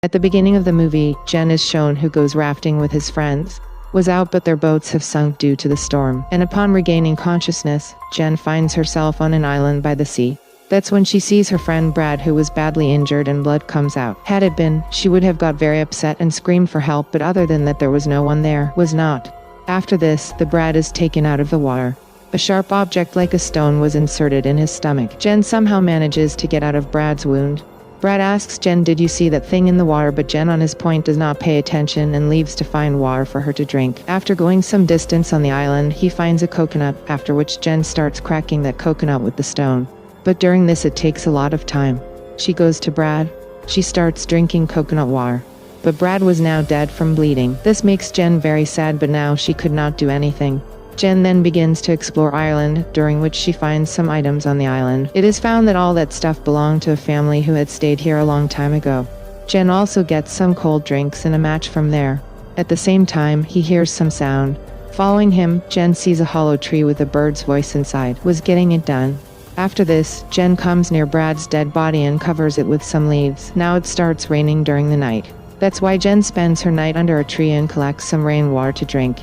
At the beginning of the movie, Jen is shown who goes rafting with his friends. Was out but their boats have sunk due to the storm, and upon regaining consciousness, Jen finds herself on an island by the sea. That's when she sees her friend Brad, who was badly injured and blood comes out. Had it been, she would have got very upset and screamed for help, but other than that there was no one there, was not. After this, the Brad is taken out of the water. A sharp object like a stone was inserted in his stomach. Jen somehow manages to get out of Brad's wound. Brad asks Jen, "Did you see that thing in the water?" But Jen on his point does not pay attention and leaves to find water for her to drink. After going some distance on the island, he finds a coconut, after which Jen starts cracking that coconut with the stone. But during this it takes a lot of time. She goes to Brad. She starts drinking coconut water. But Brad was now dead from bleeding. This makes Jen very sad, but now she could not do anything. Jen then begins to explore Ireland, during which she finds some items on the island. It is found that all that stuff belonged to a family who had stayed here a long time ago. Jen also gets some cold drinks and a match from there. At the same time, he hears some sound. Following him, Jen sees a hollow tree with a bird's voice inside. Was getting it done. After this, Jen comes near Brad's dead body and covers it with some leaves. Now it starts raining during the night. That's why Jen spends her night under a tree and collects some rainwater to drink.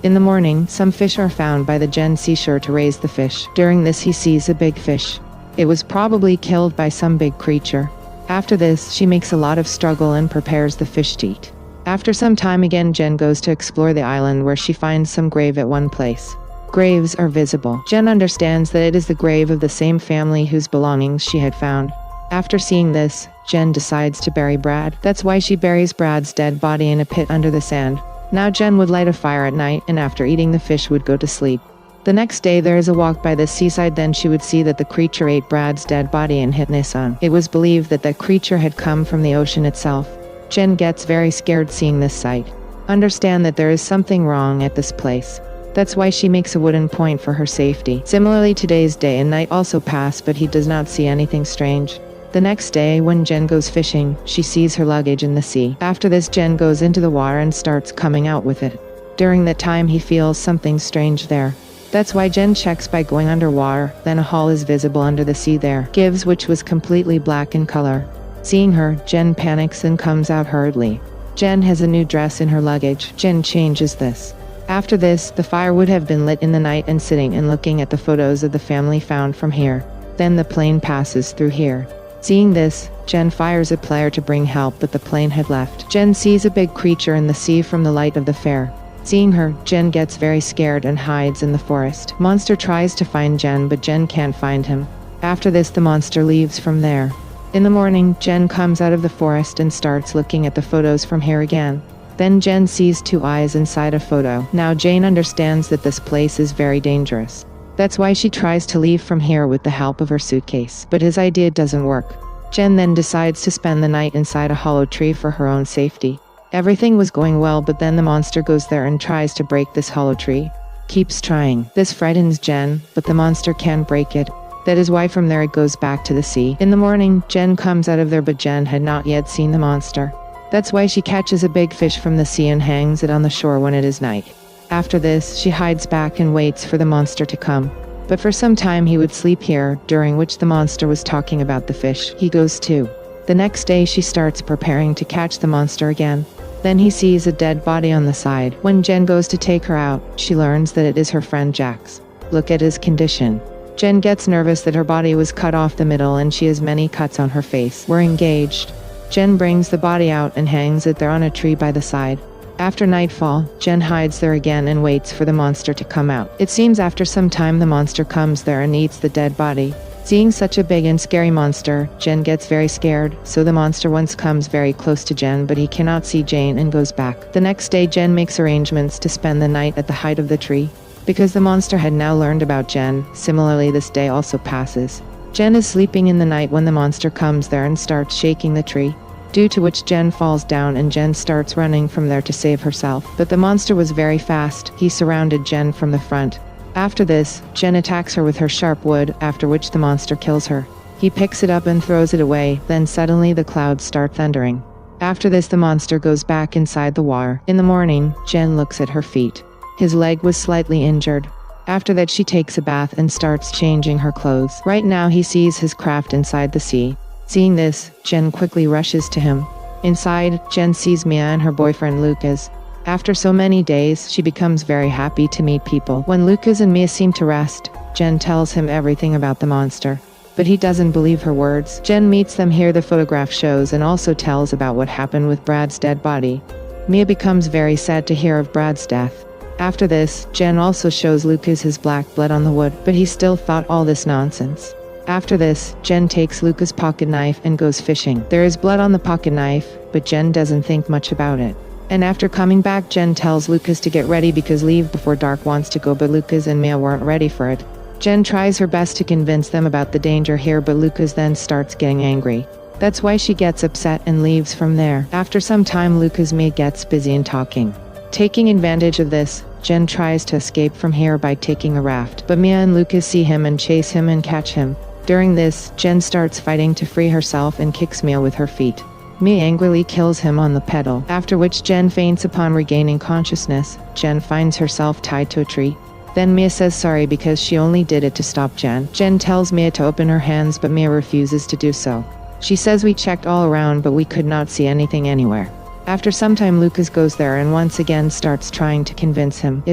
In the morning, some fish are found by the Jen seashore to raise the fish. During this he sees a big fish. It was probably killed by some big creature. After this, she makes a lot of struggle and prepares the fish to eat. After some time again, Jen goes to explore the island where she finds some grave at one place. Graves are visible. Jen understands that it is the grave of the same family whose belongings she had found. After seeing this, Jen decides to bury Brad. That's why she buries Brad's dead body in a pit under the sand. Now Jen would light a fire at night, and after eating the fish would go to sleep. The next day there is a walk by the seaside, then she would see that the creature ate Brad's dead body and hit Nissan. It was believed that that creature had come from the ocean itself. Jen gets very scared seeing this sight. Understand that there is something wrong at this place. That's why she makes a wooden point for her safety. Similarly, today's day and night also pass, but he does not see anything strange. The next day, when Jen goes fishing, she sees her luggage in the sea. After this, Jen goes into the water and starts coming out with it. During that time, he feels something strange there. That's why Jen checks by going underwater. Then a hull is visible under the sea there, which was completely black in color. Seeing her, Jen panics and comes out hurriedly. Jen has a new dress in her luggage. Jen changes this. After this, the fire would have been lit in the night, and sitting and looking at the photos of the family found from here. Then the plane passes through here. Seeing this, Jen fires a player to bring help, but the plane had left. Jen sees a big creature in the sea from the light of the flare. Seeing her, Jen gets very scared and hides in the forest. Monster tries to find Jen, but Jen can't find him. After this, the monster leaves from there. In the morning, Jen comes out of the forest and starts looking at the photos from here again. Then Jen sees two eyes inside a photo. Now Jane understands that this place is very dangerous. That's why she tries to leave from here with the help of her suitcase, but his idea doesn't work. Jen then decides to spend the night inside a hollow tree for her own safety. Everything was going well, but then the monster goes there and tries to break this hollow tree. Keeps trying. This frightens Jen, but the monster can't break it. That is why from there it goes back to the sea. In the morning, Jen comes out of there, but Jen had not yet seen the monster. That's why she catches a big fish from the sea and hangs it on the shore when it is night. After this, she hides back and waits for the monster to come. But for some time he would sleep here, during which the monster was talking about the fish. He goes too. The next day she starts preparing to catch the monster again. Then he sees a dead body on the side. When Jen goes to take her out, she learns that it is her friend Jack's. Look at his condition. Jen gets nervous that her body was cut off the middle and she has many cuts on her face. We're engaged. Jen brings the body out and hangs it there on a tree by the side. After nightfall, Jen hides there again and waits for the monster to come out. It seems after some time the monster comes there and eats the dead body. Seeing such a big and scary monster, Jen gets very scared, so the monster once comes very close to Jen, but he cannot see Jane and goes back. The next day Jen makes arrangements to spend the night at the height of the tree. Because the monster had now learned about Jen, similarly this day also passes. Jen is sleeping in the night when the monster comes there and starts shaking the tree. Due to which Jen falls down and Jen starts running from there to save herself. But the monster was very fast. He surrounded Jen from the front. After this, Jen attacks her with her sharp wood, after which the monster kills her. He picks it up and throws it away, then suddenly the clouds start thundering. After this the monster goes back inside the water. In the morning, Jen looks at her feet. His leg was slightly injured. After that she takes a bath and starts changing her clothes. Right now he sees his craft inside the sea. Seeing this, Jen quickly rushes to him. Inside, Jen sees Mia and her boyfriend Lucas. After so many days, she becomes very happy to meet people. When Lucas and Mia seem to rest, Jen tells him everything about the monster. But he doesn't believe her words. Jen meets them here, the photograph shows, and also tells about what happened with Brad's dead body. Mia becomes very sad to hear of Brad's death. After this, Jen also shows Lucas his black blood on the wood, but he still thought all this nonsense. After this, Jen takes Lucas' pocket knife and goes fishing. There is blood on the pocket knife, but Jen doesn't think much about it. And after coming back, Jen tells Lucas to get ready because leave before dark wants to go, but Lucas and Mia weren't ready for it. Jen tries her best to convince them about the danger here, but Lucas then starts getting angry. That's why she gets upset and leaves from there. After some time, Lucas and Mia gets busy in talking. Taking advantage of this, Jen tries to escape from here by taking a raft, but Mia and Lucas see him and chase him and catch him. During this, Jen starts fighting to free herself and kicks Mia with her feet. Mia angrily kills him on the pedal, after which Jen faints upon regaining consciousness. Jen finds herself tied to a tree. Then Mia says sorry because she only did it to stop Jen. Jen tells Mia to open her hands, but Mia refuses to do so. She says we checked all around but we could not see anything anywhere. After some time, Lucas goes there and once again starts trying to convince him.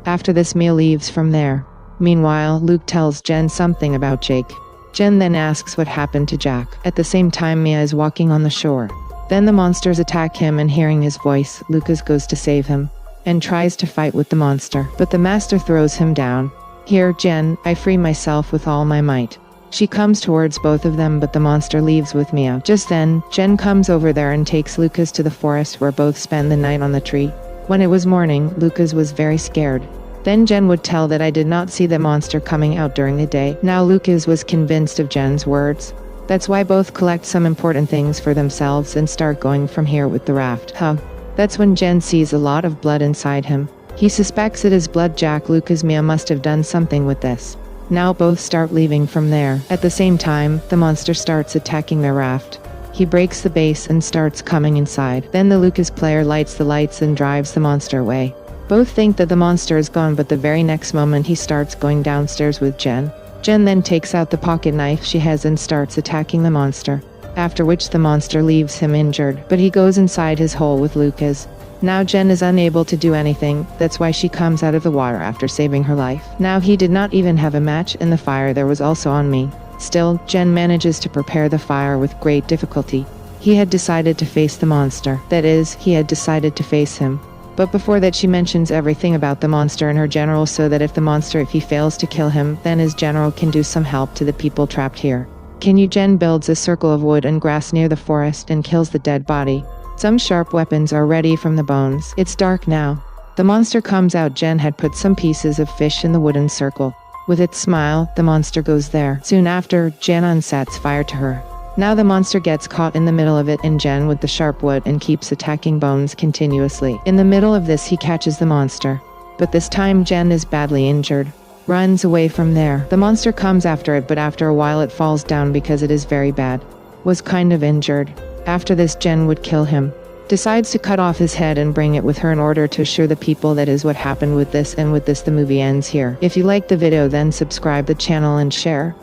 After this, Mia leaves from there. Meanwhile, Luke tells Jen something about Jake. Jen then asks what happened to Jack. At the same time, Mia is walking on the shore. Then the monsters attack him, and hearing his voice, Lucas goes to save him and tries to fight with the monster, but the master throws him down. Here, Jen, I free myself with all my might. She comes towards both of them, but the monster leaves with Mia. Just then, Jen comes over there and takes Lucas to the forest where both spend the night on the tree. When it was morning, Lucas was very scared. Then Jen would tell that I did not see the monster coming out during the day. Now Lucas was convinced of Jen's words. That's why both collect some important things for themselves and start going from here with the raft. That's when Jen sees a lot of blood inside him. He suspects it is blood. Jack, Lucas, Mia must have done something with this. Now both start leaving from there. At the same time, the monster starts attacking their raft. He breaks the base and starts coming inside. Then the Lucas player lights the lights and drives the monster away. Both think that the monster is gone, but the very next moment he starts going downstairs with Jen. Jen then takes out the pocket knife she has and starts attacking the monster. After which the monster leaves him injured, but he goes inside his hole with Lucas. Now Jen is unable to do anything, that's why she comes out of the water after saving her life. Now he did not even have a match, and the fire there was also on me. Still, Jen manages to prepare the fire with great difficulty. He had decided to face the monster. That is, he had decided to face him. But before that, she mentions everything about the monster and her general, so that if he fails to kill him, then his general can do some help to the people trapped here. Jen builds a circle of wood and grass near the forest and kills the dead body. Some sharp weapons are ready from the bones. It's dark now. The monster comes out. Jen had put some pieces of fish in the wooden circle. With its smile, the monster goes there. Soon after, Jen unsets fire to her. Now the monster gets caught in the middle of it and Jen with the sharp wood and keeps attacking bones continuously. In the middle of this, he catches the monster. But this time Jen is badly injured. Runs away from there. The monster comes after it, but after a while it falls down because it is very bad. Was kind of injured. After this, Jen would kill him. Decides to cut off his head and bring it with her in order to assure the people that is what happened with this, and with this the movie ends here. If you liked the video, then subscribe the channel and share.